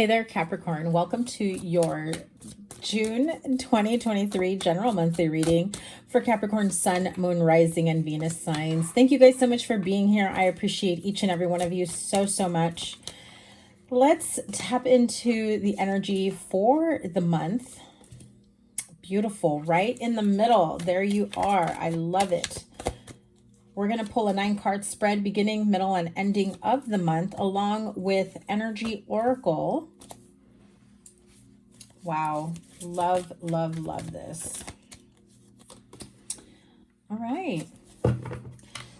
Hey there, Capricorn. Welcome to your June 2023 general monthly reading for Capricorn Sun, Moon, Rising, and Venus signs. Thank you guys so much for being here. I appreciate each and every one of you so much. Let's tap into the energy for the month. Beautiful. Right in the middle. There you are. I love it. We're going to pull a 9-card spread beginning, middle, and ending of the month along with Energy Oracle. Wow. Love this. All right.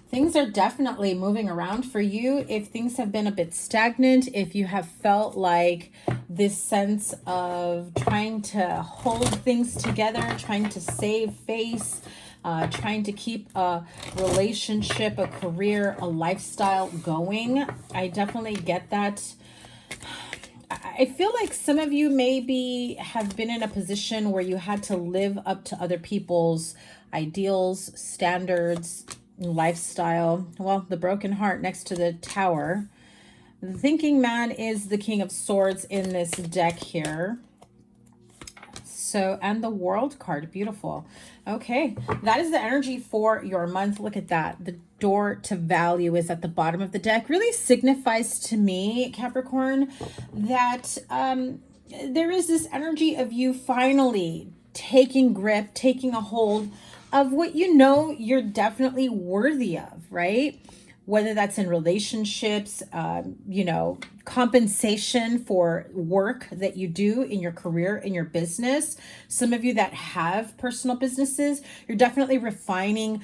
Things are definitely moving around for you. If things have been a bit stagnant, if you have felt like this sense of trying to hold things together, trying to save face, trying to keep a relationship, a career, a lifestyle going. I definitely get that. I feel like some of you maybe have been in a position where you had to live up to other people's ideals, standards, lifestyle. Well, the broken heart next to the Tower. The thinking man is the King of Swords in this deck here. So, and the World card, beautiful. Okay, that is the energy for your month. Look at that. The door to value is at the bottom of the deck. Really signifies to me, Capricorn, that there is this energy of you finally taking grip, taking a hold of what you know you're definitely worthy of, right? Whether that's in relationships, compensation for work that you do in your career, in your business. Some of you that have personal businesses, you're definitely refining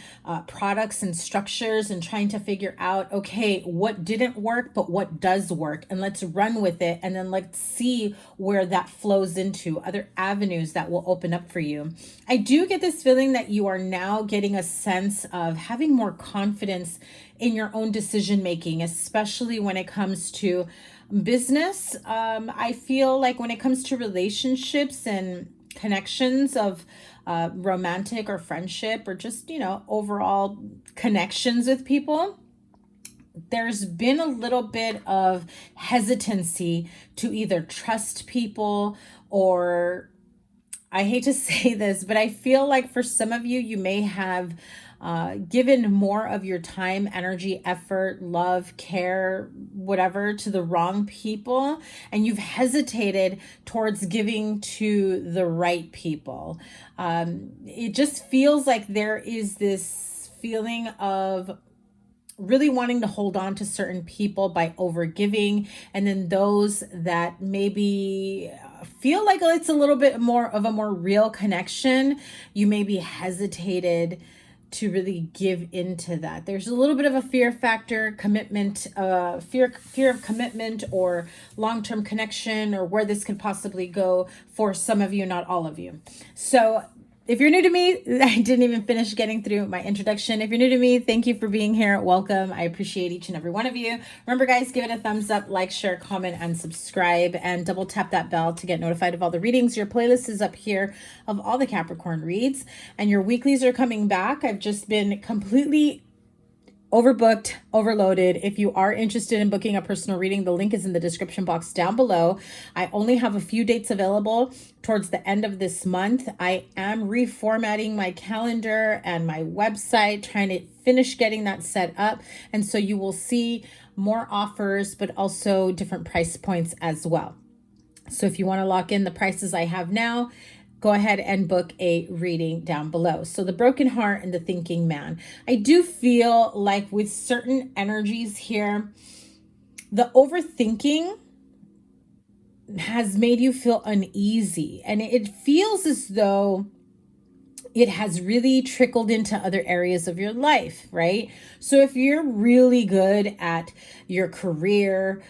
products and structures and trying to figure out, okay, what didn't work, but what does work? And let's run with it. And then let's see where that flows into other avenues that will open up for you. I do get this feeling that you are now getting a sense of having more confidence in your own decision making, especially when it comes to business. I feel like when it comes to relationships and connections of romantic or friendship or just, overall connections with people, there's been a little bit of hesitancy to either trust people or, I hate to say this, but I feel like for some of you, you may have given more of your time, energy, effort, love, care, whatever to the wrong people, and you've hesitated towards giving to the right people. It just feels like there is this feeling of really wanting to hold on to certain people by overgiving, and then those that maybe feel like it's a little bit more of a more real connection, you maybe hesitated to really give into that. There's a little bit of a fear factor, commitment, fear of commitment or long-term connection, or where this could possibly go for some of you, not all of you. So if you're new to me, I didn't even finish getting through my introduction. If you're new to me, thank you for being here. Welcome. I appreciate each and every one of you. Remember, guys, give it a thumbs up, like, share, comment, and subscribe, and double tap that bell to get notified of all the readings. Your playlist is up here of all the Capricorn reads, and your weeklies are coming back. I've just been completely overbooked, overloaded. If you are interested in booking a personal reading, the link is in the description box down below. I only have a few dates available towards the end of this month. I am reformatting my calendar and my website, trying to finish getting that set up. And so you will see more offers, but also different price points as well. So if you want to lock in the prices I have now, go ahead and book a reading down below. So the broken heart and the thinking man. I do feel like with certain energies here, the overthinking has made you feel uneasy, and it feels as though it has really trickled into other areas of your life, right? So if you're really good at your career,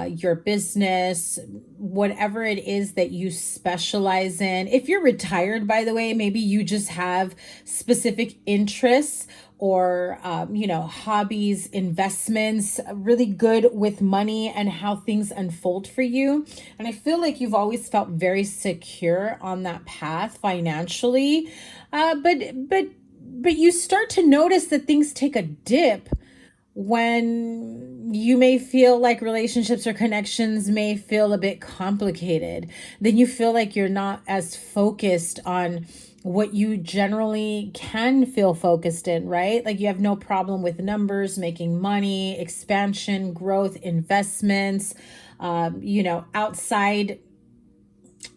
your business, whatever it is that you specialize in, if you're retired, by the way, maybe you just have specific interests or, hobbies, investments, really good with money and how things unfold for you. And I feel like you've always felt very secure on that path financially. But you start to notice that things take a dip when you may feel like relationships or connections may feel a bit complicated. Then you feel like you're not as focused on what you generally can feel focused in, right? Like you have no problem with numbers, making money, expansion, growth, investments, outside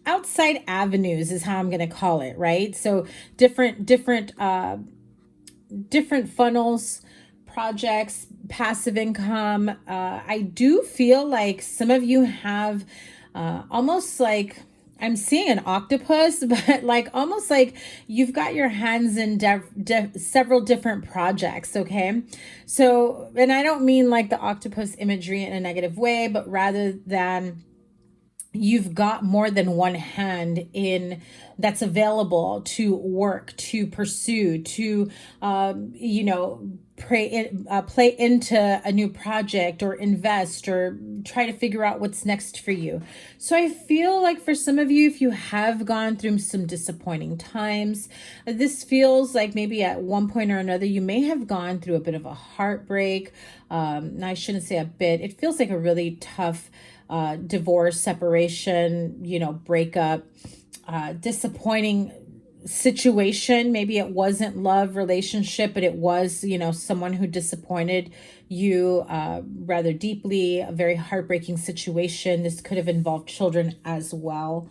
avenues is how I'm going to call it, right? So different funnels, projects, passive income. I do feel like some of you have almost like, I'm seeing an octopus, but like almost like you've got your hands in several different projects, okay? So, and I don't mean like the octopus imagery in a negative way, but rather than you've got more than one hand in that's available to work, to pursue, to play into a new project or invest or try to figure out what's next for you. So I feel like for some of you, if you have gone through some disappointing times, this feels like maybe at one point or another you may have gone through a bit of a heartbreak. I shouldn't say a bit, it feels like a really tough divorce, separation, breakup, disappointing situation. Maybe it wasn't love, relationship, but it was, someone who disappointed you rather deeply, a very heartbreaking situation. This could have involved children as well.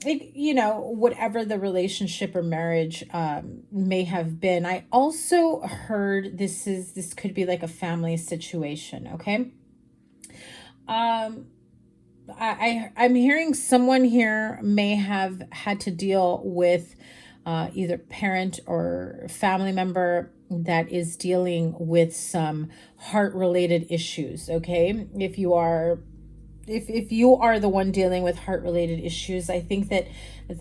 Whatever the relationship or marriage may have been. I also heard this could be like a family situation, okay? I'm hearing someone here may have had to deal with either parent or family member that is dealing with some heart-related issues, okay? If you are the one dealing with heart-related issues, I think that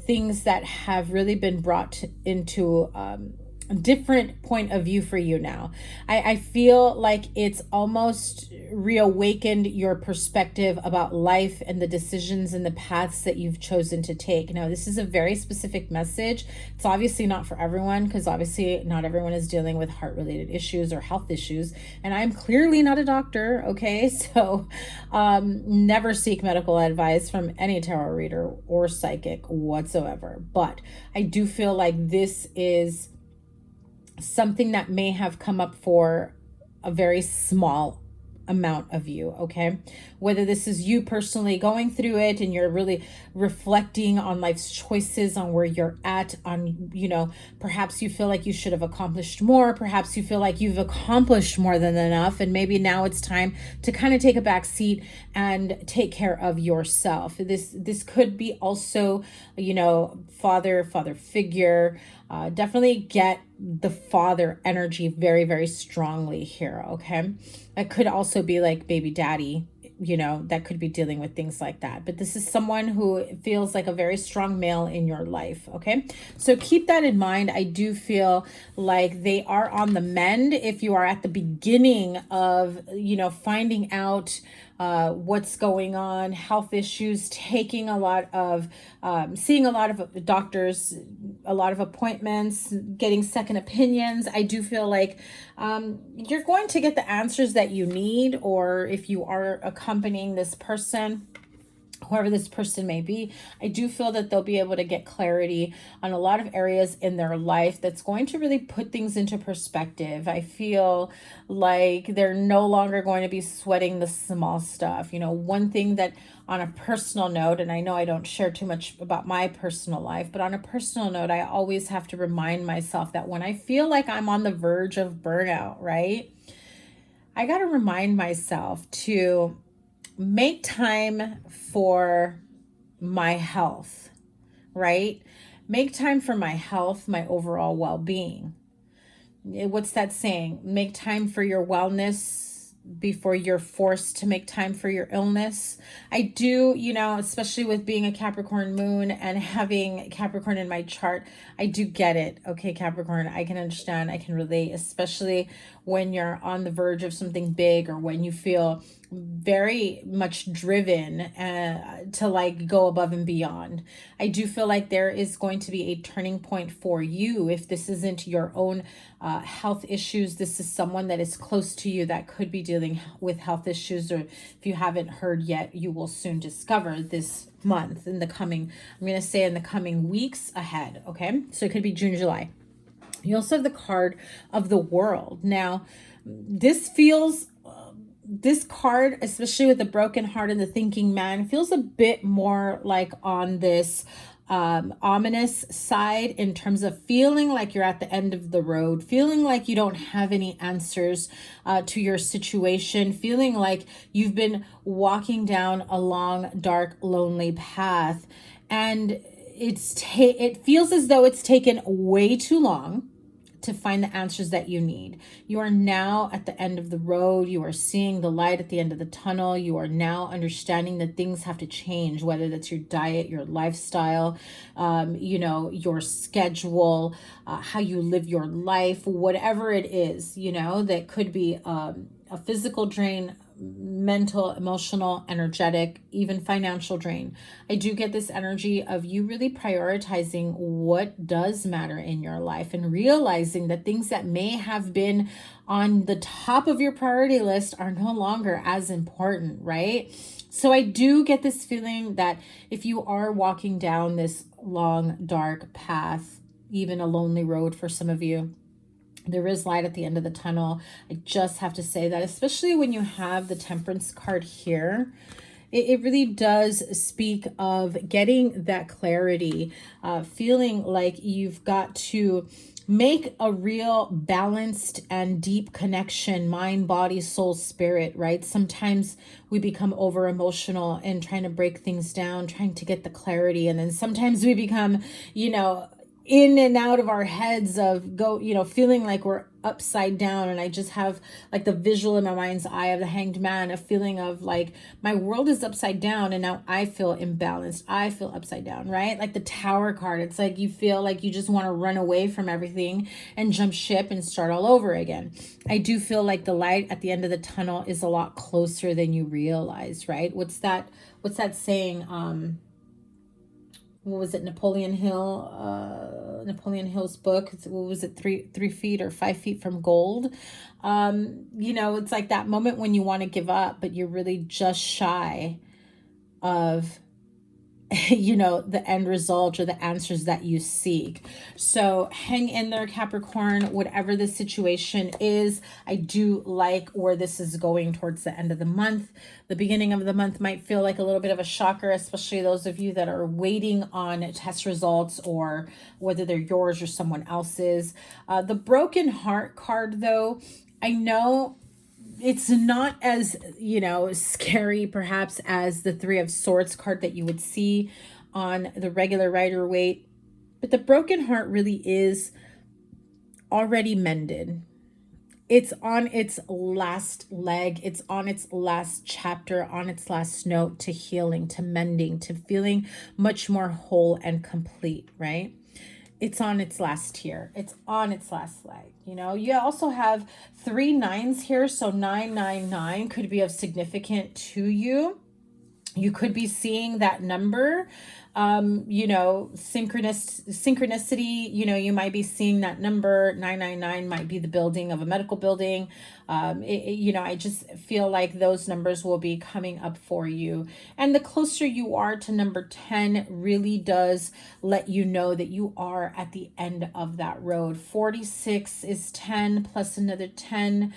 things that have really been brought into different point of view for you now. I feel like it's almost reawakened your perspective about life and the decisions and the paths that you've chosen to take. Now, this is a very specific message. It's obviously not for everyone, because obviously not everyone is dealing with heart-related issues or health issues. And I'm clearly not a doctor, okay? So never seek medical advice from any tarot reader or psychic whatsoever. But I do feel like this is something that may have come up for a very small amount of you, okay? Whether this is you personally going through it and you're really reflecting on life's choices, on where you're at, on, perhaps you feel like you should have accomplished more, perhaps you feel like you've accomplished more than enough, and maybe now it's time to kind of take a back seat and take care of yourself. This could be also, father figure. Definitely get the father energy very, very strongly here, okay? It could also be like baby daddy, that could be dealing with things like that. But this is someone who feels like a very strong male in your life, okay? So keep that in mind. I do feel like they are on the mend if you are at the beginning of, finding out what's going on, health issues, taking a lot of, seeing a lot of doctors, a lot of appointments, getting second opinions. I do feel like you're going to get the answers that you need, or if you are accompanying this person, whoever this person may be, I do feel that they'll be able to get clarity on a lot of areas in their life that's going to really put things into perspective. I feel like they're no longer going to be sweating the small stuff. One thing that on a personal note, and I know I don't share too much about my personal life, but on a personal note, I always have to remind myself that when I feel like I'm on the verge of burnout, right? I got to remind myself to make time for my health, right? Make time for my health, my overall well-being. What's that saying? Make time for your wellness before you're forced to make time for your illness. I do, especially with being a Capricorn moon and having Capricorn in my chart, I do get it. Okay, Capricorn, I can understand, I can relate, especially when you're on the verge of something big or when you feel very much driven to like go above and beyond. I do feel like there is going to be a turning point for you. If this isn't your own health issues, this is someone that is close to you that could be dealing with health issues, or if you haven't heard yet, you will soon discover this month, in the coming, I'm going to say in the coming weeks ahead. Okay, so it could be June, July. You also have the card of the World. Now, this card, especially with the broken heart and the thinking man, feels a bit more like on this ominous side, in terms of feeling like you're at the end of the road, feeling like you don't have any answers to your situation, feeling like you've been walking down a long, dark, lonely path, and it feels as though it's taken way too long to find the answers that you need. You are now at the end of the road. You are seeing the light at the end of the tunnel. You are now understanding that things have to change, whether that's your diet, your lifestyle, your schedule, how you live your life, whatever it is, that could be a physical drain, mental, emotional, energetic, even financial drain. I do get this energy of you really prioritizing what does matter in your life, and realizing that things that may have been on the top of your priority list are no longer as important, right? So I do get this feeling that if you are walking down this long, dark path, even a lonely road for some of you, there is light at the end of the tunnel. I just have to say that, especially when you have the Temperance card here, it really does speak of getting that clarity, feeling like you've got to make a real balanced and deep connection, mind, body, soul, spirit, right? Sometimes we become over emotional and trying to break things down, trying to get the clarity. And then sometimes we become, in and out of our heads of feeling like we're upside down. And I just have like the visual in my mind's eye of the Hanged Man, a feeling of like my world is upside down and now I feel imbalanced. I feel upside down, right? Like the Tower card. It's like you feel like you just want to run away from everything and jump ship and start all over again. I do feel like the light at the end of the tunnel is a lot closer than you realize, right? What's that saying? What was it? Napoleon Hill's book. What was it? 3 feet or 5 feet from gold. It's like that moment when you want to give up, but you're really just shy of the end result or the answers that you seek. So hang in there, Capricorn, whatever the situation is. I do like where this is going towards the end of the month. The beginning of the month might feel like a little bit of a shocker, especially those of you that are waiting on test results, or whether they're yours or someone else's. The Broken Heart card, though, I know it's not as, scary perhaps as the Three of Swords card that you would see on the regular Rider-Waite, but the Broken Heart really is already mended. It's on its last leg. It's on its last chapter, on its last note to healing, to mending, to feeling much more whole and complete, right? It's on its last tier. It's on its last leg. You also have 3 9s here. So 999 could be of significant to you. You could be seeing that number, synchronicity, you might be seeing that number. 999 might be the building of a medical building. I just feel like those numbers will be coming up for you. And the closer you are to number 10 really does let you know that you are at the end of that road. 46 is 10 plus another 10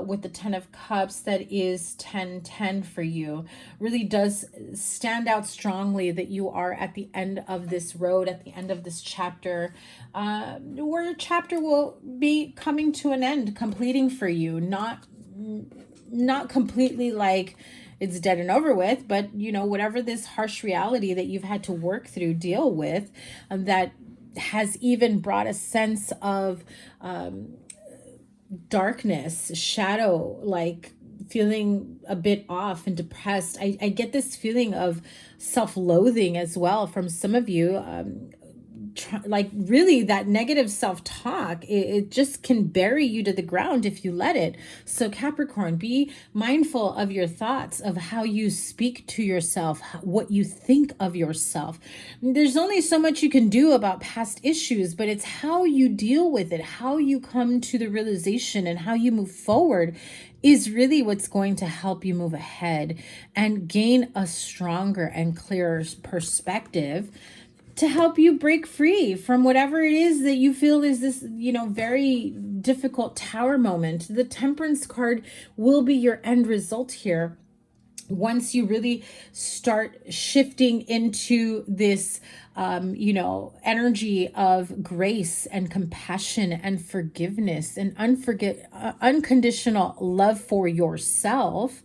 with the 10 of Cups. That is 1010 for you. Really does stand out strongly that you are at the end of this road, at the end of this chapter, where your chapter will be coming to an end, completing for you. Not completely like it's dead and over with, but whatever this harsh reality that you've had to work through, deal with, that has even brought a sense of darkness, shadow, like feeling a bit off and depressed. I get this feeling of self-loathing as well from some of you. like really that negative self-talk, it just can bury you to the ground if you let it. So Capricorn, be mindful of your thoughts, of how you speak to yourself, what you think of yourself. There's only so much you can do about past issues, but it's how you deal with it, how you come to the realization, and how you move forward is really what's going to help you move ahead and gain a stronger and clearer perspective to help you break free from whatever it is that you feel is this, very difficult tower moment. The Temperance card will be your end result here. Once you really start shifting into this, energy of grace and compassion and forgiveness and unconditional love for yourself,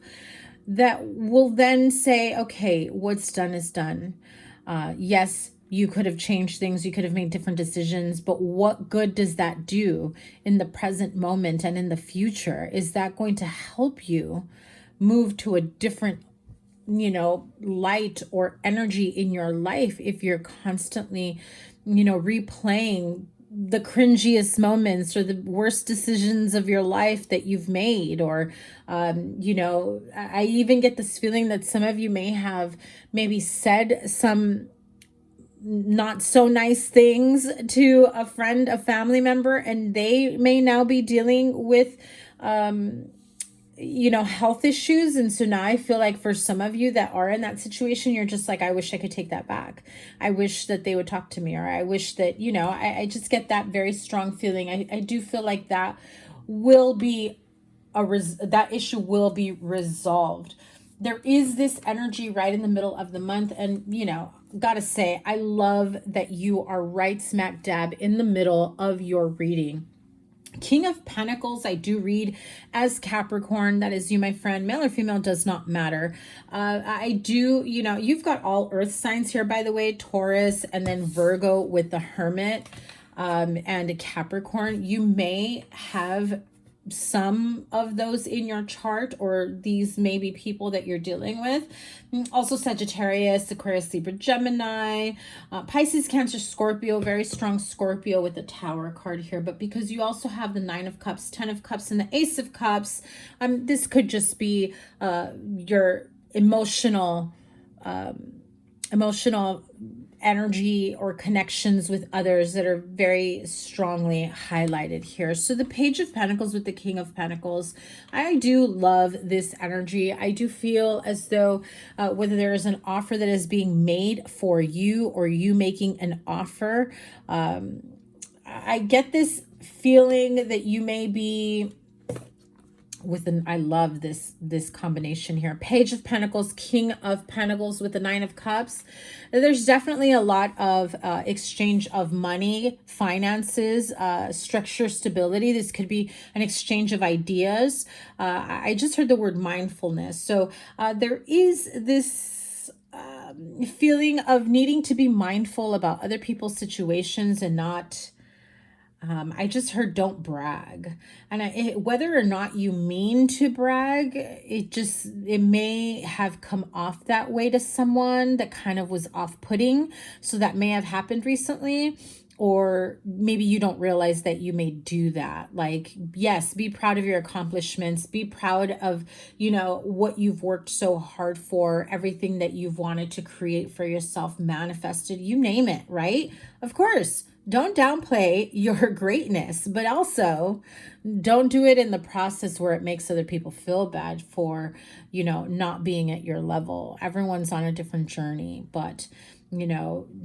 that will then say, okay, what's done is done. Yes, you could have changed things, you could have made different decisions, but what good does that do in the present moment and in the future? Is that going to help you move to a different, light or energy in your life if you're constantly, replaying the cringiest moments or the worst decisions of your life that you've made? Or, I even get this feeling that some of you may have maybe said some not so nice things to a friend, a family member, and they may now be dealing with, health issues. And so now I feel like for some of you that are in that situation, you're just like, I wish I could take that back. I wish that they would talk to me, or I wish that, I just get that very strong feeling. I do feel like that will be that issue will be resolved. There is this energy right in the middle of the month. And, gotta say, I love that you are right smack dab in the middle of your reading. King of Pentacles, I do read as Capricorn. That is you, my friend. Male or female does not matter. I do, you've got all earth signs here, by the way, Taurus, and then Virgo with the Hermit, and Capricorn. You may have some of those in your chart, or these may be people that you're dealing with. Also Sagittarius, Aquarius, Libra, Gemini, Pisces, Cancer, Scorpio, very strong Scorpio with the Tower card here. But because you also have the 9 of Cups, 10 of Cups, and the Ace of Cups, this could just be your emotional energy or connections with others that are very strongly highlighted here. So the Page of Pentacles with the King of Pentacles, I do love this energy. I do feel as though whether there is an offer that is being made for you or you making an offer, I get this feeling that you may be I love this combination here. Page of Pentacles, King of Pentacles with the 9 of Cups. There's definitely a lot of exchange of money, finances, structure, stability. This could be an exchange of ideas. I just heard the word mindfulness. So there is this feeling of needing to be mindful about other people's situations and not... I just heard don't brag. And whether or not you mean to brag, it may have come off that way to someone that kind of was off-putting. So that may have happened recently, or maybe you don't realize that you may do that. Like, yes, be proud of your accomplishments. Be proud of, what you've worked so hard for, everything that you've wanted to create for yourself, manifested, you name it, right? Of course. Don't downplay your greatness, but also don't do it in the process where it makes other people feel bad for, not being at your level. Everyone's on a different journey, but,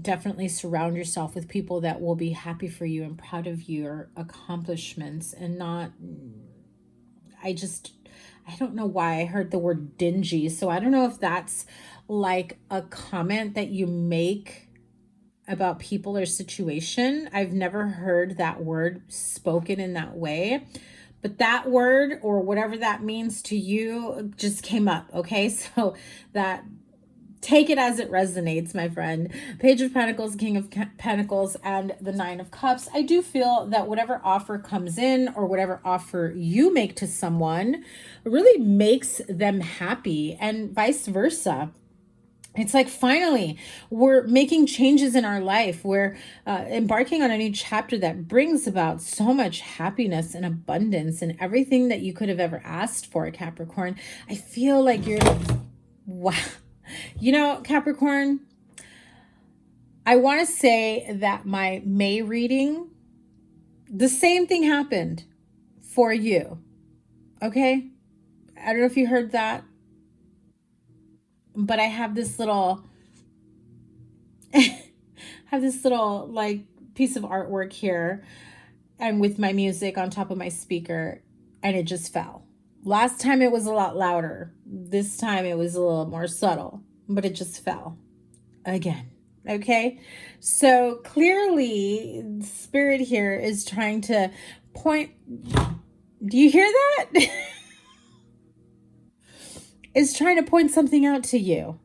definitely surround yourself with people that will be happy for you and proud of your accomplishments, and not, I don't know why I heard the word dingy. So I don't know if that's like a comment that you make about people or situation. I've never heard that word spoken in that way, but that word or whatever that means to you just came up. Okay. So take it as it resonates, my friend. Page of Pentacles, King of Pentacles, and the 9 of Cups. I do feel that whatever offer comes in or whatever offer you make to someone really makes them happy, and vice versa. It's like finally we're making changes in our life. We're embarking on a new chapter that brings about so much happiness and abundance and everything that you could have ever asked for, Capricorn. I feel like you're, wow. You know, Capricorn, I want to say that my May reading, the same thing happened for you. Okay? I don't know if you heard that, but I have this little like piece of artwork here and with my music on top of my speaker, and it just fell. Last time it was a lot louder. This time it was a little more subtle, but it just fell again. Okay? So clearly Spirit here is trying to point. Do you hear that? Is trying to point something out to you.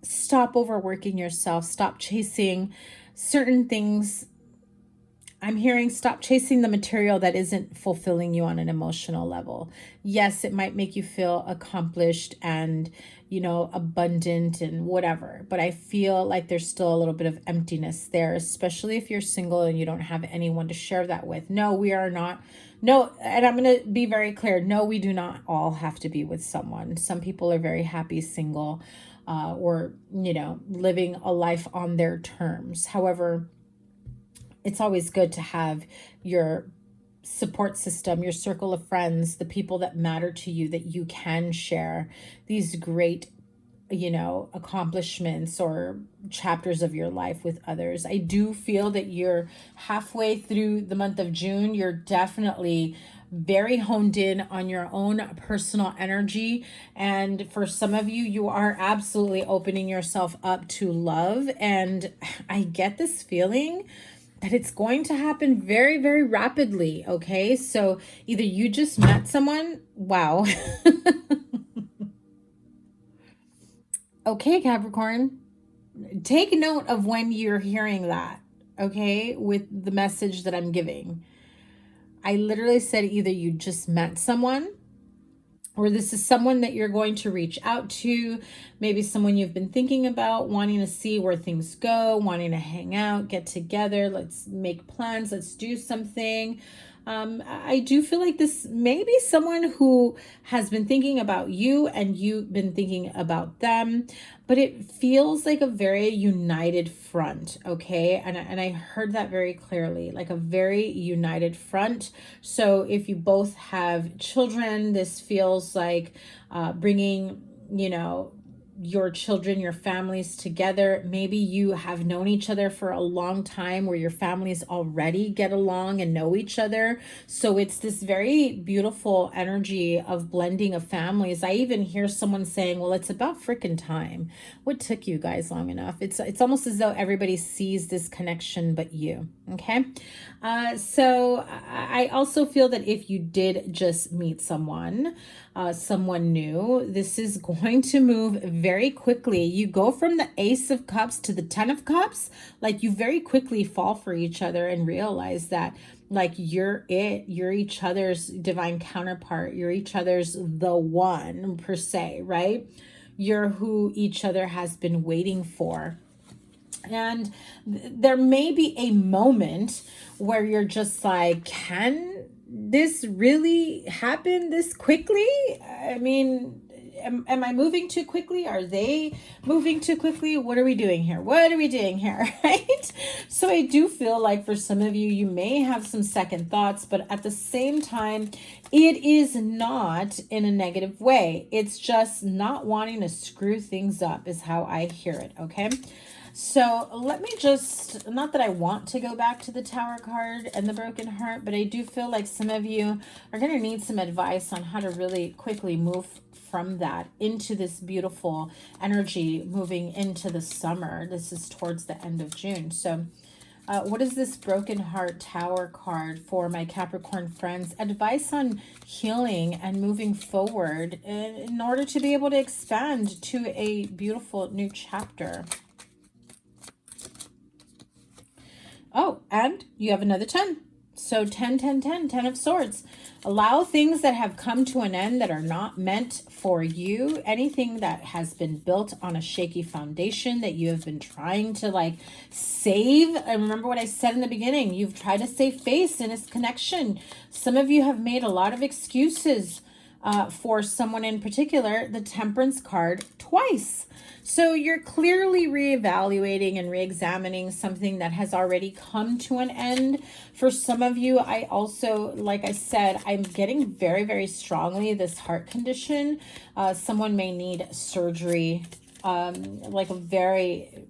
Stop overworking yourself. Stop chasing certain things. I'm hearing stop chasing the material that isn't fulfilling you on an emotional level. Yes, it might make you feel accomplished and, you know, abundant and whatever, but I feel like there's still a little bit of emptiness there, especially if you're single and you don't have anyone to share that with. No, we are not. No, and I'm going to be very clear. No, we do not all have to be with someone. Some people are very happy single, or, you know, living a life on their terms. However, it's always good to have your support system, your circle of friends, the people that matter to you, that you can share these great, you know, accomplishments or chapters of your life with others. I do feel that you're halfway through the month of June. You're definitely very honed in on your own personal energy. And for some of you, you are absolutely opening yourself up to love. And I get this feeling that it's going to happen very, very rapidly. Okay. So either you just met someone. Wow. Okay, Capricorn, take note of when you're hearing that, okay, with the message that I'm giving. I literally said either you just met someone, or this is someone that you're going to reach out to, maybe someone you've been thinking about, wanting to see where things go, wanting to hang out, get together, let's make plans, let's do something. I do feel like this may be someone who has been thinking about you and you've been thinking about them, but it feels like a very united front, okay? And I heard that very clearly, like a very united front. So if you both have children, this feels like bringing, you know, your children, your families together. Maybe you have known each other for a long time where your families already get along and know each other. So it's this very beautiful energy of blending of families. I even hear someone saying, well, it's about freaking time. What took you guys long enough? It's almost as though everybody sees this connection but you. Okay. So I also feel that if you did just meet someone, someone new, this is going to move very quickly. You go from the Ace of Cups to the Ten of Cups, like you very quickly fall for each other and realize that like you're each other's divine counterpart. You're each other's the one per se, right? You're who each other has been waiting for. And there may be a moment where you're just like, can this really happen this quickly? I mean, am I moving too quickly? Are they moving too quickly? What are we doing here? What are we doing here? Right? So I do feel like for some of you, you may have some second thoughts, but at the same time, it is not in a negative way. It's just not wanting to screw things up is how I hear it. Okay. So let me just, not that I want to go back to the Tower card and the broken heart, but I do feel like some of you are going to need some advice on how to really quickly move from that into this beautiful energy moving into the summer. This is towards the end of June. So what is this broken heart Tower card for my Capricorn friends? Advice on healing and moving forward in order to be able to expand to a beautiful new chapter. Oh, and you have another 10. So 10, 10, 10, 10 of Swords. Allow things that have come to an end that are not meant for you. Anything that has been built on a shaky foundation that you have been trying to like save. And remember what I said in the beginning. You've tried to save face in this connection. Some of you have made a lot of excuses for someone in particular. The Temperance card twice. So you're clearly reevaluating and reexamining something that has already come to an end. For some of you, I also, like I said, I'm getting very, very strongly this heart condition. Someone may need surgery, like a very,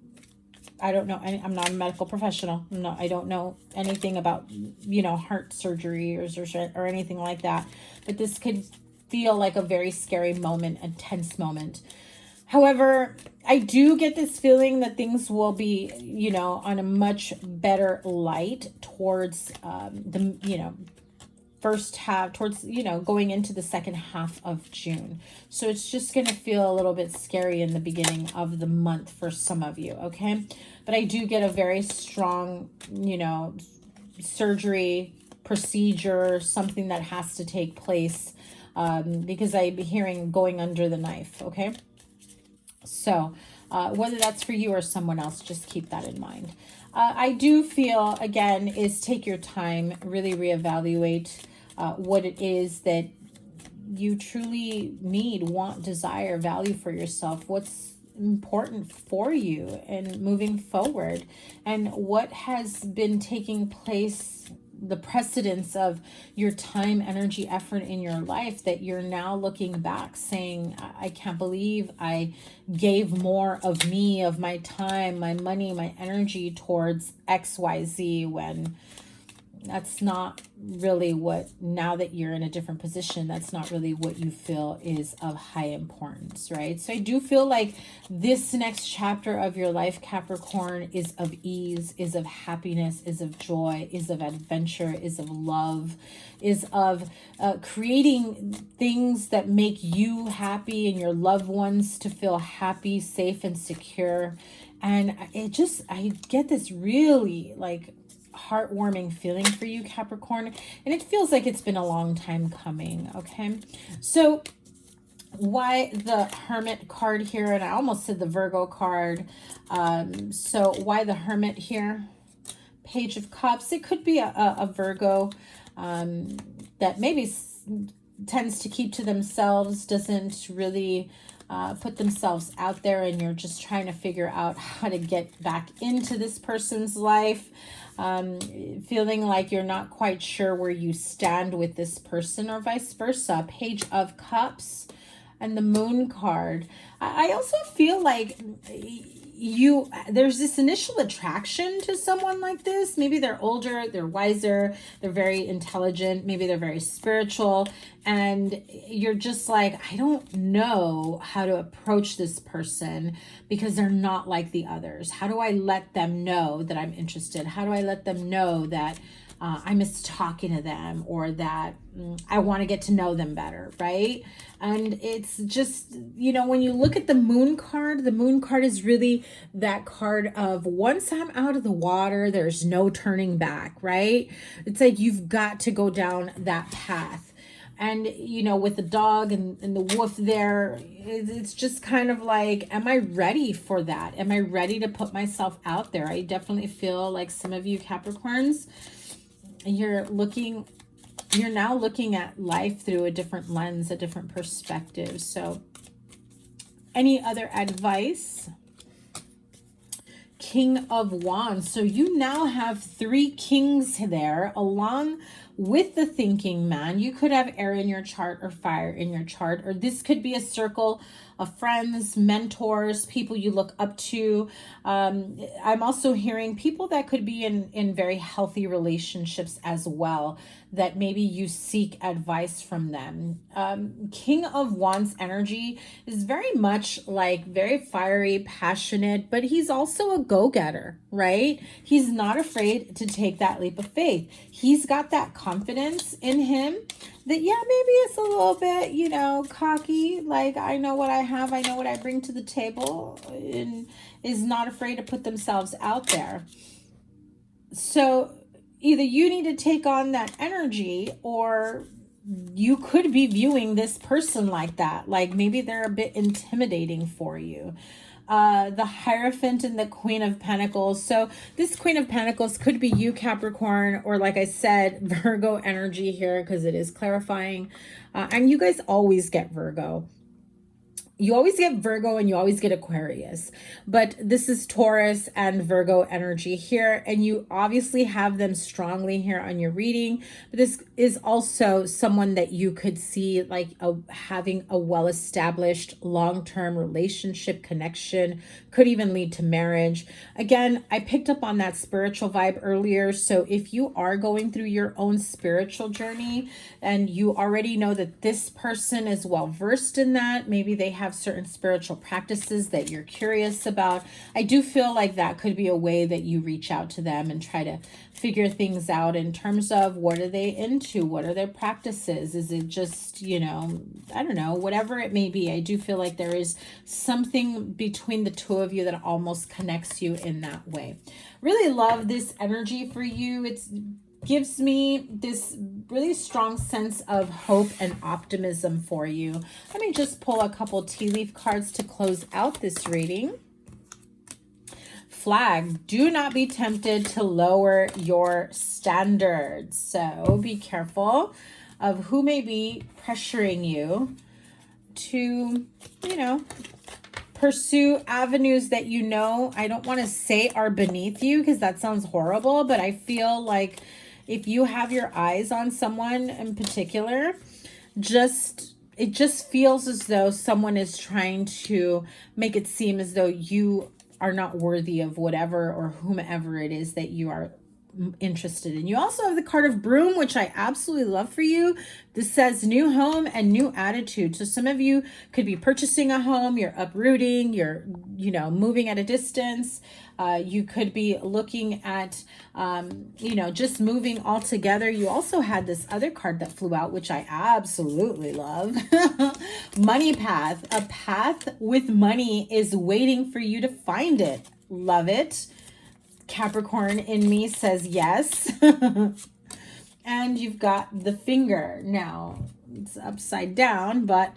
I don't know. I'm not a medical professional. I don't know anything about, you know, heart surgery or anything like that. But this could feel like a very scary moment, a tense moment. However, I do get this feeling that things will be, you know, on a much better light towards the, you know, first half, towards, you know, going into the second half of June. So it's just going to feel a little bit scary in the beginning of the month for some of you, okay? But I do get a very strong, you know, surgery, procedure, something that has to take place because I'm hearing going under the knife, okay? So whether that's for you or someone else, just keep that in mind. I do feel, again, is take your time, really reevaluate what it is that you truly need, want, desire, value for yourself. What's important for you and moving forward, and what has been taking place, the precedence of your time, energy, effort in your life that you're now looking back saying, I can't believe I gave more of me, of my time, my money, my energy towards XYZ, when that's not really what, now that you're in a different position, that's not really what you feel is of high importance, right? So I do feel like this next chapter of your life, Capricorn, is of ease, is of happiness, is of joy, is of adventure, is of love, is of creating things that make you happy and your loved ones to feel happy, safe, and secure. And it just, I get this really like heartwarming feeling for you, Capricorn, and it feels like it's been a long time coming, okay? So why the Hermit card here? And I almost said the Virgo card. So why the Hermit here? Page of Cups. It could be a Virgo that maybe tends to keep to themselves, doesn't really put themselves out there, and you're just trying to figure out how to get back into this person's life. Feeling like you're not quite sure where you stand with this person, or vice versa. Page of Cups and the Moon card. I also feel like there's this initial attraction to someone like this. Maybe they're older, they're wiser, they're very intelligent, maybe they're very spiritual, and you're just like, I don't know how to approach this person because they're not like the others. How do I let them know that I'm interested? How do I let them know that I miss talking to them, or that I want to get to know them better, right? And it's just, you know, when you look at the Moon card is really that card of once I'm out of the water, there's no turning back, right? It's like you've got to go down that path. And, you know, with the dog and the wolf there, it's just kind of like, am I ready for that? Am I ready to put myself out there? I definitely feel like some of you Capricorns, you're now looking at life through a different lens, a different perspective. So any other advice? King of Wands. So you now have 3 kings there, along with the thinking man. You could have air in your chart or fire in your chart, or this could be a circle of friends, mentors, people you look up to. I'm also hearing people that could be in very healthy relationships as well, that maybe you seek advice from them. King of Wands energy is very much like very fiery, passionate, but he's also a go-getter, right? He's not afraid to take that leap of faith. He's got that confidence in him that, yeah, maybe it's a little bit, you know, cocky, like I know what I have, I know what I bring to the table, and is not afraid to put themselves out there. So either you need to take on that energy, or you could be viewing this person like that. Like maybe they're a bit intimidating for you. The Hierophant and the Queen of Pentacles. So this Queen of Pentacles could be you, Capricorn, or like I said, Virgo energy here, because it is clarifying. And you guys always get Virgo. You always get Virgo and you always get Aquarius, but this is Taurus and Virgo energy here, and you obviously have them strongly here on your reading. But this is also someone that you could see like having a well-established long-term relationship connection, could even lead to marriage. Again, I picked up on that spiritual vibe earlier, so if you are going through your own spiritual journey and you already know that this person is well versed in that, maybe they have certain spiritual practices that you're curious about, I do feel like that could be a way that you reach out to them and try to figure things out in terms of what are they into, what are their practices, is it just, you know, I don't know, whatever it may be. I do feel like there is something between the two of you that almost connects you in that way. Really love this energy for you. It's gives me this really strong sense of hope and optimism for you. Let me just pull a couple tea leaf cards to close out this reading. Flag, do not be tempted to lower your standards. So be careful of who may be pressuring you to, you know, pursue avenues that you know, I don't want to say are beneath you because that sounds horrible, but I feel like if you have your eyes on someone in particular, it just feels as though someone is trying to make it seem as though you are not worthy of whatever or whomever it is that you are interested in. You also have the card of Broom, which I absolutely love for you. This says new home and new attitude. So some of you could be purchasing a home, you're uprooting, you're, you know, moving at a distance. You could be looking at, you know, just moving all together. You also had this other card that flew out, which I absolutely love. Money path. A path with money is waiting for you to find it. Love it. Capricorn in me says yes. And you've got the finger. Now, it's upside down, but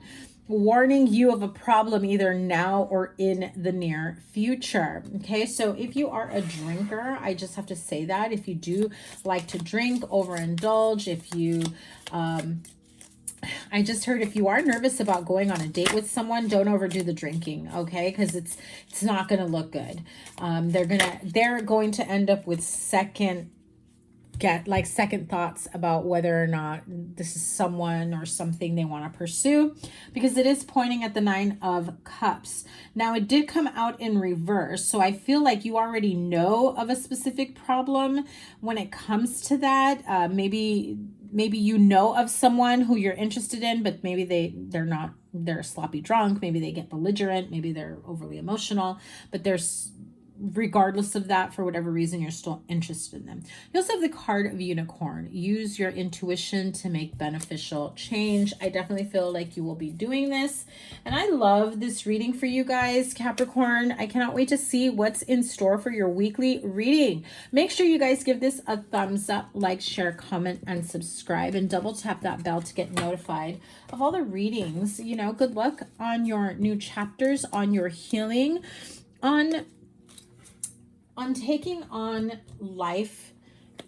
warning you of a problem either now or in the near future. Okay, so if you are a drinker, I just have to say that. If you do like to drink, overindulge, if you... I just heard if you are nervous about going on a date with someone, don't overdo the drinking, okay? Because it's not going to look good. They're going to end up with second thoughts about whether or not this is someone or something they want to pursue, because it is pointing at the Nine of Cups. Now it did come out in reverse, so I feel like you already know of a specific problem when it comes to that. Maybe you know of someone who you're interested in, but maybe they're sloppy drunk, maybe they get belligerent, maybe they're overly emotional, but regardless of that, for whatever reason, you're still interested in them. You also have the card of Unicorn. Use your intuition to make beneficial change. I definitely feel like you will be doing this. And I love this reading for you guys, Capricorn. I cannot wait to see what's in store for your weekly reading. Make sure you guys give this a thumbs up, like, share, comment, and subscribe, and double tap that bell to get notified of all the readings. You know, good luck on your new chapters, on your healing, on taking on life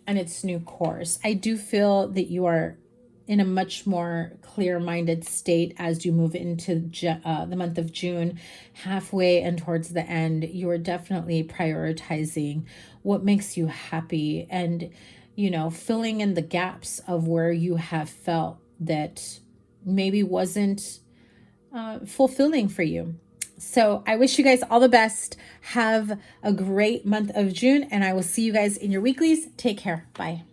and its new course. I do feel that you are in a much more clear-minded state as you move into the month of June, halfway and towards the end. You are definitely prioritizing what makes you happy and, you know, filling in the gaps of where you have felt that maybe wasn't fulfilling for you. So I wish you guys all the best. Have a great month of June, and I will see you guys in your weeklies. Take care. Bye.